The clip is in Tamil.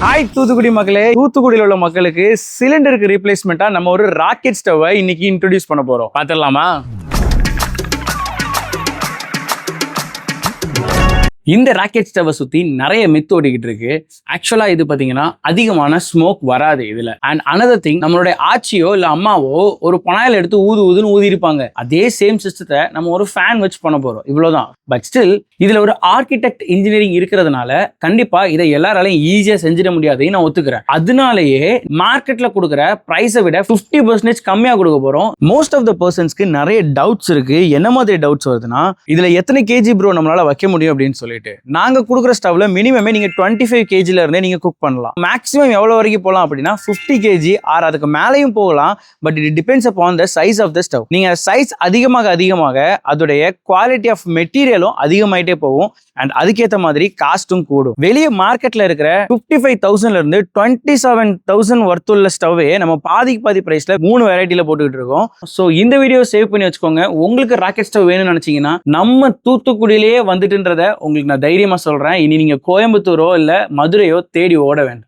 ஹாய் தூத்துக்குடி மக்களே, தூத்துக்குடியில் உள்ள மக்களுக்கு சிலிண்டருக்கு ரீப்ளேஸ்மெண்ட்டா நம்ம ஒரு ராக்கெட் ஸ்டவ்வை இன்னைக்கு இன்ட்ரோடியூஸ் பண்ண போறோம். பார்த்துடலாமா? இந்த ராக்கெட் ஸ்டவ்வை சுற்றி நிறைய மித்து ஓடிக்கிட்டு இருக்கு. ஆக்சுவலாக இது பார்த்தீங்கன்னா அதிகமான ஸ்மோக் வராது இதில். அண்ட் அனதர் திங், நம்மளுடைய ஆச்சியோ இல்லை அம்மாவோ ஒரு பனாயில் எடுத்து ஊதுன்னு ஊதிருப்பாங்க. அதே சேம் சிஸ்டத்தை நம்ம ஒரு ஃபேன் வச்சு பண்ண போகிறோம், இவ்வளோதான். பட் ஸ்டில் இதில் ஒரு ஆர்கிடெக்ட் இன்ஜினியரிங் இருக்கிறதுனால கண்டிப்பாக இதை எல்லாராலையும் ஈஸியாக செஞ்சிட முடியாதுன்னு நான் ஒத்துக்கிறேன். அதனாலேயே மார்க்கெட்டில் கொடுக்குற ப்ரைஸை விட 50% கம்மியாக கொடுக்க போகிறோம். மோஸ்ட் ஆஃப் த பர்சன்ஸ்க்கு நிறைய டவுட்ஸ் இருக்கு. என்ன மாதிரி டவுட்ஸ் வருதுன்னா, இதில் எத்தனை கேஜி ப்ரோ நம்மளால வைக்க முடியும் அப்படின்னு சொல்லிட்டு நாங்க கொடுக்குற ஸ்டவ்ல மினிமமே நீங்க 25 கேஜில இருந்தே நீங்க குக் பண்ணலாம். மேக்ஸிமம் எவ்வளவு வரைக்கும் போகலாம் அப்படின்னா 50 கேஜி ஆர் அதுக்கு மேலேயும் போகலாம். But it depends upon the size of the stove. நீங்க சைஸ் அதிகமாக அதோடைய குவாலிட்டி ஆஃப் மெட்டீரியலும் அதிகமாயிட்டே போகும். அண்ட் அதுக்கேற்ற மாதிரி காஸ்ட்டும் கூடும். வெளியே மார்க்கெட்ல இருக்கிற 55,000ல இருந்து 27,000 வர்த்துள்ள ஸ்டவ்வே நம்ம பாதி பிரைஸ்ல 3 வெரைட்டில போட்டுக்கிட்டு இருக்கோம். ஸோ இந்த வீடியோ சேவ் பண்ணி வச்சுக்கோங்க. உங்களுக்கு ராக்கெட் ஸ்டவ் வேணும்னு நினைச்சீங்கன்னா நம்ம தூத்துக்குடியிலேயே வந்துட்டுன்றத உங்களுக்கு நான் தைரியமா சொல்றேன். இனி நீங்க கோயம்புத்தூரோ இல்ல மதுரையோ தேடி ஓட வேண்டாம்.